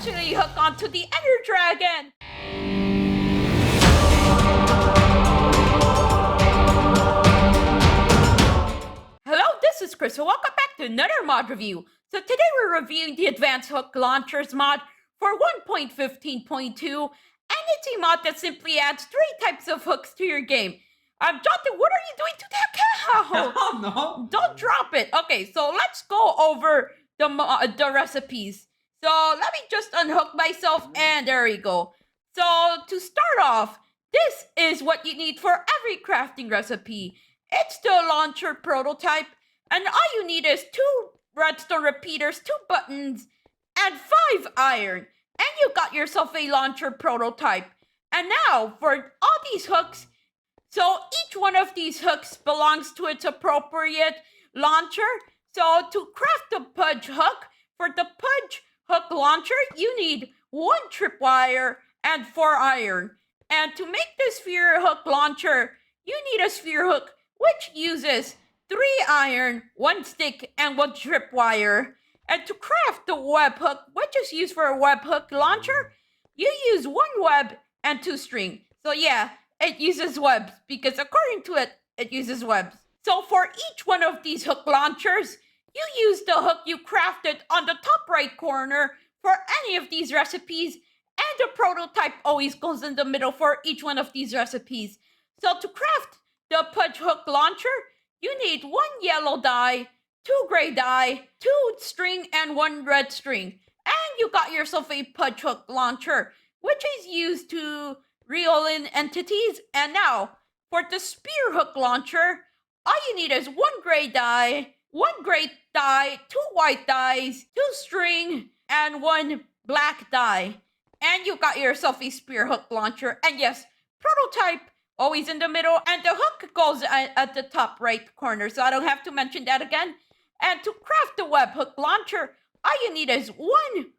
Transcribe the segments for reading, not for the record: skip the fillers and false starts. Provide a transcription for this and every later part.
actually hook onto the Ender Dragon. Hello, this is Chris, so welcome back to another mod review. So today we're reviewing the Advanced Hook Launchers mod for 1.15.2, and it's a mod that simply adds 3 types of hooks to your game. Jonathan, what are you doing to that cow? Oh, no. Don't drop it. Okay, so let's go over the recipes. So let me just unhook myself, and there we go. So to start off, this is what you need for every crafting recipe. It's the launcher prototype, and all you need is 2 redstone repeaters, 2 buttons, and 5 iron. And you got yourself a launcher prototype. And now, for all these hooks, so each one of these hooks belongs to its appropriate launcher. So to craft the Pudge hook, for the Pudge hook launcher, you need 1 tripwire and 4 iron. And to make the sphere hook launcher, you need a sphere hook which uses 3 iron, 1 stick, and 1 tripwire. And to craft the web hook, which is used for a web hook launcher, you use 1 web and 2 string. So yeah, it uses webs because according to it, it uses webs. So for each one of these hook launchers, you use the hook you crafted on the top right corner for any of these recipes, and the prototype always goes in the middle for each one of these recipes. So to craft the Pudge hook launcher, you need 1 yellow dye, 2 gray dye, 2 string, and 1 red string. And you got yourself a Pudge hook launcher, which is used to reel in entities. And now, for the Spearhook Launcher, all you need is 1 gray dye, 1 gray dye, 2 white dyes, 2 string, and 1 black dye. And you got yourself a Spearhook Launcher. And yes, prototype always in the middle, and the hook goes at the top right corner, so I don't have to mention that again. And to craft the web hook launcher, all you need is 1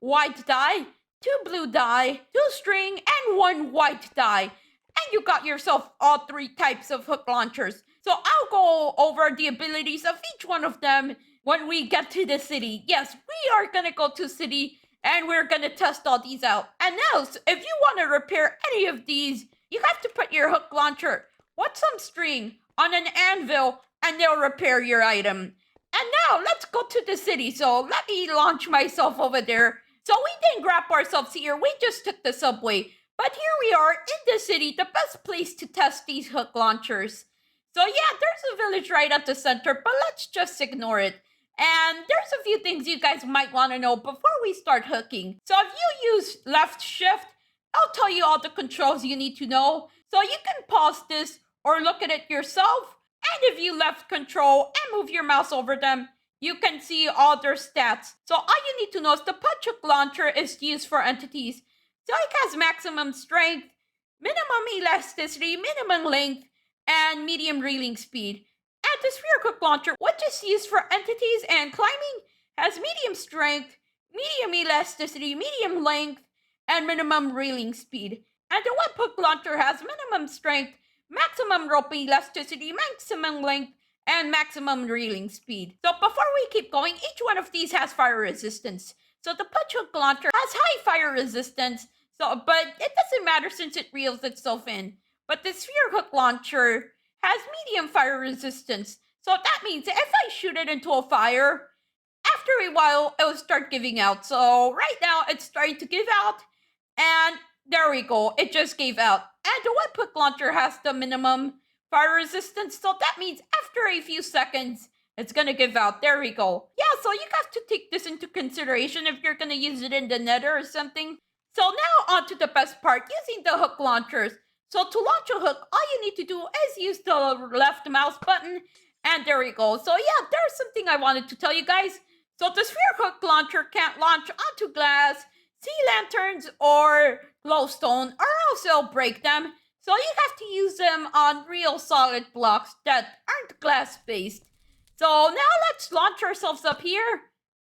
white dye, 2 blue dye, 2 string, and 1 white dye. And you got yourself all 3 types of hook launchers. So I'll go over the abilities of each one of them when we get to the city. Yes, we are gonna go to city, and we're gonna test all these out. And now, if you want to repair any of these, you have to put your hook launcher with some string on an anvil, and they'll repair your item. And now, let's go to the city. So let me launch myself over there. So we didn't grab ourselves here. We just took the subway. But here we are in the city, the best place to test these hook launchers. So yeah, there's a village right at the center, but let's just ignore it. And there's a few things you guys might want to know before we start hooking. So if you use left shift, I'll tell you all the controls you need to know. So you can pause this or look at it yourself. And if you left control and move your mouse over them, you can see all their stats. So all you need to know is the Petruk Launcher is used for entities. So it has maximum strength, minimum elasticity, minimum length, and medium reeling speed. And the Spearhook Launcher, which is used for entities and climbing, has medium strength, medium elasticity, medium length, and minimum reeling speed. And the web hook launcher has minimum strength, maximum rope elasticity, maximum length, and maximum reeling speed. So before we keep going, each one of these has fire resistance. So the Pudge hook launcher has high fire resistance, but it doesn't matter since it reels itself in. But the Spearhook Launcher has medium fire resistance. So that means if I shoot it into a fire, after a while it will start giving out. So right now it's starting to give out. And there we go, it just gave out. And the web hook launcher has the minimum fire resistance, so that means after a few seconds, it's gonna give out. There we go. Yeah, so you have to take this into consideration if you're gonna use it in the nether or something. So now on to the best part, using the hook launchers. So to launch a hook, all you need to do is use the left mouse button, and there we go. So yeah, there's something I wanted to tell you guys. So the Spearhook Launcher can't launch onto glass, sea lanterns, or glowstone, or else it'll break them. So you have to use them on real solid blocks that aren't glass-based. So now let's launch ourselves up here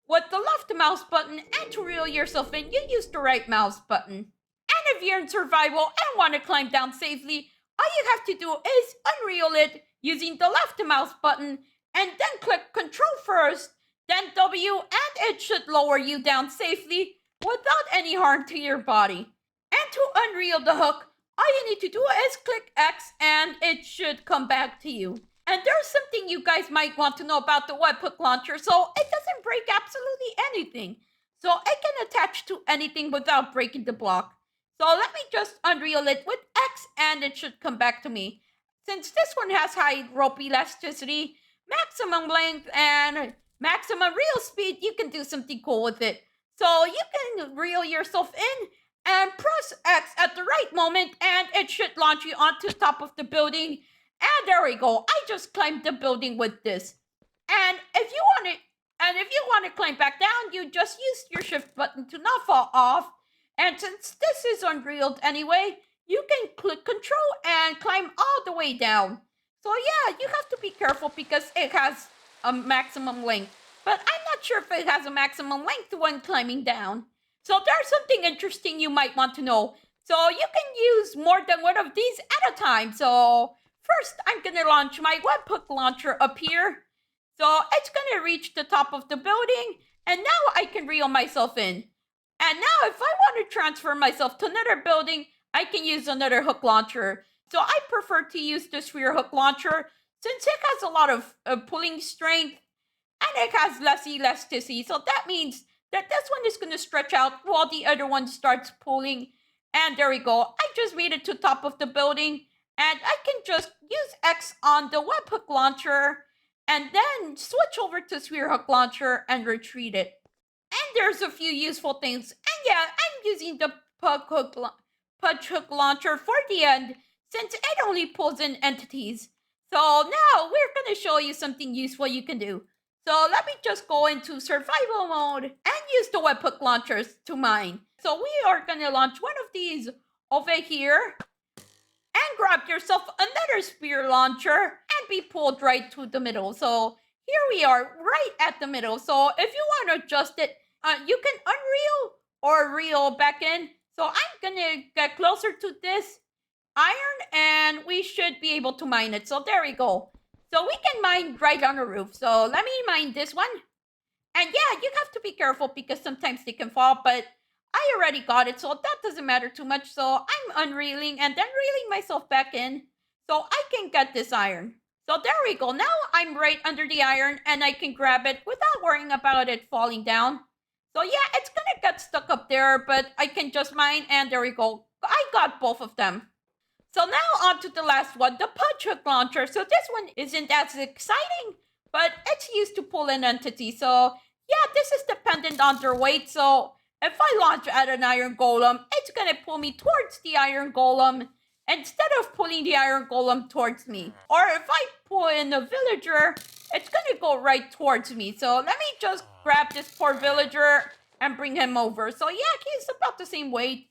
with the left mouse button, and to reel yourself in, you use the right mouse button. And if you're in survival and want to climb down safely, all you have to do is unreel it using the left mouse button, and then click Control first, then W, and it should lower you down safely without any any harm to your body. And to unreel the hook, all you need to do is click X and it should come back to you. And there's something you guys might want to know about the webhook launcher. So it doesn't break absolutely anything. So it can attach to anything without breaking the block. So let me just unreel it with X and it should come back to me. Since this one has high rope elasticity, maximum length, and maximum reel speed, you can do something cool with it. So you can reel yourself in and press X at the right moment and it should launch you onto top of the building. And there we go. I just climbed the building with this. And if you want to climb back down, you just use your shift button to not fall off. And since this is unreeled anyway, you can click control and climb all the way down. So yeah, you have to be careful because it has a maximum length. But I'm not sure if it has a maximum length when climbing down. So there's something interesting you might want to know. So you can use more than one of these at a time. So first, I'm going to launch my webhook launcher up here. So it's going to reach the top of the building. And now I can reel myself in. And now if I want to transfer myself to another building, I can use another hook launcher. So I prefer to use the Spearhook Launcher since it has a lot of pulling strength and it has less elasticity. So that means that this one is going to stretch out while the other one starts pulling. And there we go. I just made it to top of the building. And I can just use X on the webhook launcher and then switch over to Spearhook Launcher and retreat it. And there's a few useful things. And yeah, I'm using the Petruk Launcher for the end since it only pulls in entities. So now we're going to show you something useful you can do. So let me just go into survival mode and use the webhook launchers to mine. So we are going to launch one of these over here and grab yourself another spear launcher and be pulled right to the middle. So here we are right at the middle. So if you want to adjust it, you can unreel or reel back in. So I'm going to get closer to this iron and we should be able to mine it. So there we go. So we can mine right on the roof. So let me mine this one. And yeah, you have to be careful because sometimes they can fall, but I already got it, so that doesn't matter too much. So I'm unreeling and then reeling myself back in so I can get this iron. So there we go. Now I'm right under the iron and I can grab it without worrying about it falling down. So yeah, it's gonna get stuck up there, but I can just mine and there we go. I got both of them. So now on to the last one, the Petruk Launcher. So this one isn't as exciting, but it's used to pull in entities. So yeah, this is dependent on their weight. So if I launch at an iron golem, it's going to pull me towards the iron golem instead of pulling the iron golem towards me. Or if I pull in a villager, it's going to go right towards me. So let me just grab this poor villager and bring him over. So yeah, he's about the same weight.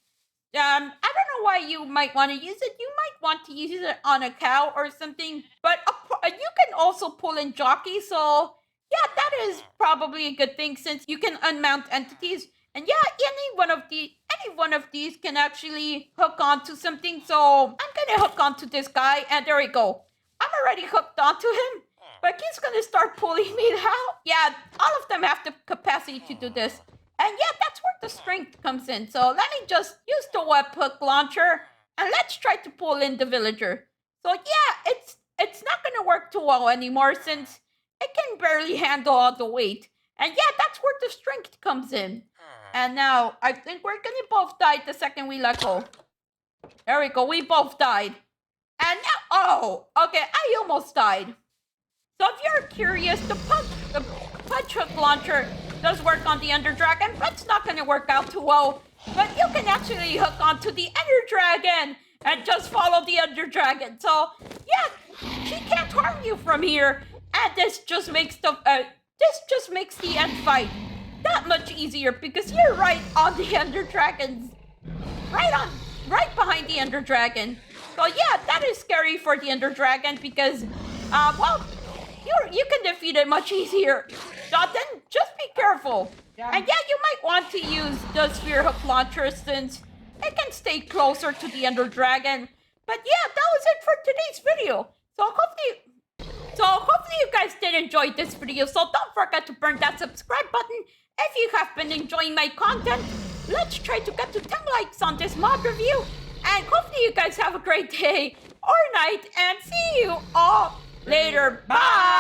I don't know why you might want to use it. You might want to use it on a cow or something. But you can also pull in jockeys. So yeah, that is probably a good thing since you can unmount entities. And yeah, any one of these can actually hook onto something. So I'm gonna hook onto this guy, and there we go. I'm already hooked onto him, but he's gonna start pulling me now. Yeah, all of them have the capacity to do this. And yeah, that's where the strength comes in. So let me just use the webhook launcher and let's try to pull in the villager. So yeah, it's not gonna work too well anymore since it can barely handle all the weight. And yeah, that's where the strength comes in. And now I think we're gonna both die the second we let go. There we go, we both died. And now, oh, okay, I almost died. So if you're curious, the Petruk Launcher does work on the Ender Dragon, but it's not gonna work out too well. But you can actually hook onto the Ender Dragon and just follow the Ender Dragon. So yeah, she can't harm you from here. And this just makes the end fight that much easier because you're right on the Ender Dragons. Right behind the Ender Dragon. So yeah, that is scary for the Ender Dragon because, well, you can defeat it much easier. So then just be careful. Yeah. And yeah, you might want to use the Spearhook Launcher since it can stay closer to the Ender Dragon. But yeah, that was it for today's video. So hopefully you guys did enjoy this video. So don't forget to burn that subscribe button if you have been enjoying my content. let's try to get to 10 likes on this mod review. And hopefully you guys have a great day or night. And see you all later. Bye.